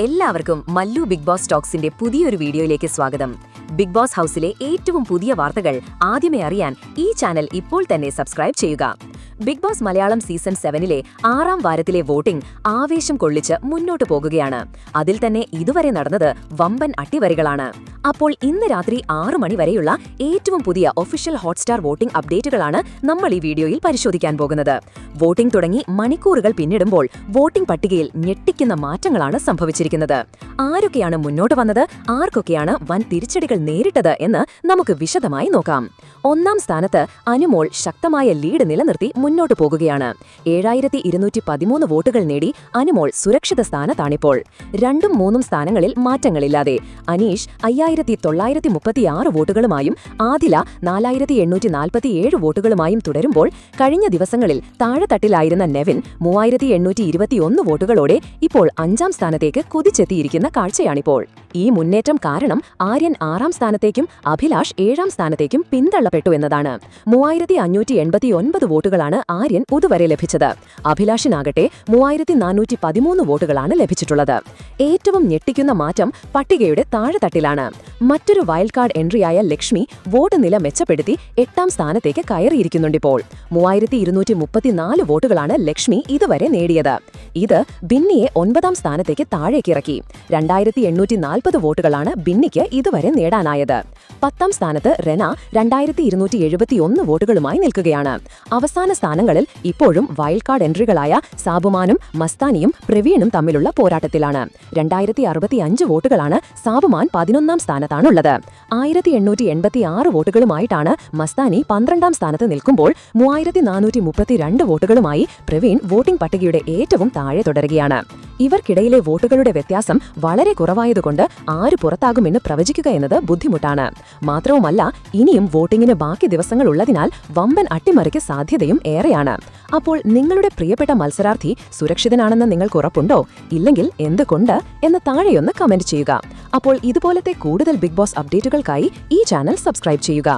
എല്ലാവർക്കും Mallu big boss ടോക്സിന്റെ പുതിയൊരു വീഡിയോയിലേക്ക് സ്വാഗതം. ബിഗ് ബോസ് ഹൗസിലെ ഏറ്റവും പുതിയ വാർത്തകൾ ആദ്യമേ അറിയാൻ ഈ ചാനൽ ഇപ്പോൾ തന്നെ സബ്സ്ക്രൈബ് ചെയ്യുക. ബിഗ് ബോസ് മലയാളം സീസൺ 7ലെ 6ാം വാരത്തിലെ വോട്ടിംഗ് ആവേശം കൊള്ളിച്ച് മുന്നോട്ടു പോകുകയാണ്. അതിൽ തന്നെ ഇതുവരെ നടന്നത് വമ്പൻ അട്ടിമറികളാണ്. അപ്പോൾ ഇന്ന് രാത്രി 6 മണി വരെയുള്ള ഏറ്റവും പുതിയ ഒഫീഷ്യൽ ഹോട്ട്സ്റ്റാർ വോട്ടിംഗ് അപ്ഡേറ്റുകളാണ് നമ്മൾ ഈ വീഡിയോയിൽ പരിശോധിക്കാൻ പോകുന്നത്. വോട്ടിംഗ് തുടങ്ങി മണിക്കൂറുകൾ പിന്നിടുമ്പോൾ വോട്ടിംഗ് പട്ടികയിൽ ഞെട്ടിക്കുന്ന മാറ്റങ്ങളാണ് സംഭവിച്ചിരിക്കുന്നത്. ആരൊക്കെയാണ് മുന്നോട്ട് വന്നത്, ആർക്കൊക്കെയാണ് വൻ തിരിച്ചടികൾ നേരിട്ടത് എന്ന് നമുക്ക് വിശദമായി നോക്കാം. 1ാം സ്ഥാനത്ത് അനുമോൾ ശക്തമായ ലീഡ് നിലനിർത്തി മുന്നോട്ടു പോകുകയാണ്. 7213 വോട്ടുകൾ നേടി അനുമോൾ സുരക്ഷിത സ്ഥാനത്താണിപ്പോൾ. 2ഉം 3ഉം സ്ഥാനങ്ങളിൽ മാറ്റങ്ങളില്ലാതെ അനീഷ് 5936 വോട്ടുകളുമായും ആദില 4847 വോട്ടുകളുമായും തുടരുമ്പോൾ, കഴിഞ്ഞ ദിവസങ്ങളിൽ താഴെത്തട്ടിലായിരുന്ന നെവിൻ 3821 വോട്ടുകളോടെ ഇപ്പോൾ 5ാം സ്ഥാനത്തേക്ക് കുതിച്ചെത്തിയിരിക്കുന്ന കാഴ്ചയാണിപ്പോൾ. ഈ മുന്നേറ്റം കാരണം ആര്യൻ 6ാം സ്ഥാനത്തേക്കും അഭിലാഷ് 7ാം സ്ഥാനത്തേക്കും പിന്തള്ളപ്പെട്ടു എന്നതാണ്. 3589 വോട്ടുകളാണ് ആര്യൻ ഇതുവരെ ലഭിച്ചത്. അഭിലാഷിനാകട്ടെ 3413 വോട്ടുകളാണ് ലഭിച്ചിട്ടുള്ളത്. ഏറ്റവും ഞെട്ടിക്കുന്ന മാറ്റം പട്ടികയുടെ താഴെത്തട്ടിലാണ്. മറ്റൊരു വൈൽഡ് കാർഡ് എൻട്രിയായ ലക്ഷ്മി വോട്ട് നില മെച്ചപ്പെടുത്തി 8ാം സ്ഥാനത്തേക്ക് കയറിയിരിക്കുന്നുണ്ടിപ്പോൾ. 3234 വോട്ടുകളാണ് ലക്ഷ്മി ഇതുവരെ നേടിയത്. ഇത് ബിന്നിയെ 9ാം സ്ഥാനത്തേക്ക് താഴേക്കിറക്കി. 2840 വോട്ടുകളാണ് ബിന്നിക്ക് ഇതുവരെ നേടാനായത്. 10ാം സ്ഥാനത്ത് റെന 2271 വോട്ടുകളുമായി നിൽക്കുകയാണ്. അവസാന സ്ഥാനങ്ങളിൽ ഇപ്പോഴും വൈൽഡ് കാർഡ് എൻട്രികളായ സാബുമാനും മസ്താനിയും പ്രവീണും തമ്മിലുള്ള പോരാട്ടത്തിലാണ്. 2065 വോട്ടുകളാണ് സാബുമാൻ 11ാം സ്ഥാനത്താണുള്ളത്. 1886 വോട്ടുകളുമായിട്ടാണ് മസ്താനി 12ാം സ്ഥാനത്ത് നിൽക്കുമ്പോൾ 3432 വോട്ടുകളുമായി പ്രവീൺ വോട്ടിംഗ് പട്ടികയുടെ ഏറ്റവും താഴെ തുടരുകയാണ്. ഇവർക്കിടയിലെ വോട്ടുകളുടെ വ്യത്യാസം വളരെ കുറവായതുകൊണ്ട് ആര് പുറത്താകുമെന്ന് പ്രവചിക്കുക എന്നത് ബുദ്ധിമുട്ടാണ്. മാത്രവുമല്ല, ഇനിയും വോട്ടിംഗിന് ബാക്കി ദിവസങ്ങൾ ഉള്ളതിനാൽ വമ്പൻ അട്ടിമറിക്ക് സാധ്യതയും ഏറെയാണ്. അപ്പോൾ നിങ്ങളുടെ പ്രിയപ്പെട്ട മത്സരാർത്ഥി സുരക്ഷിതനാണെന്ന് നിങ്ങൾക്ക് ഉറപ്പുണ്ടോ? ഇല്ലെങ്കിൽ എന്തുകൊണ്ട് എന്ന് താഴെയൊന്ന് കമന്റ് ചെയ്യുക. അപ്പോൾ ഇതുപോലത്തെ കൂടുതൽ ബിഗ് ബോസ് അപ്ഡേറ്റുകൾക്കായി ഈ ചാനൽ സബ്സ്ക്രൈബ് ചെയ്യുക.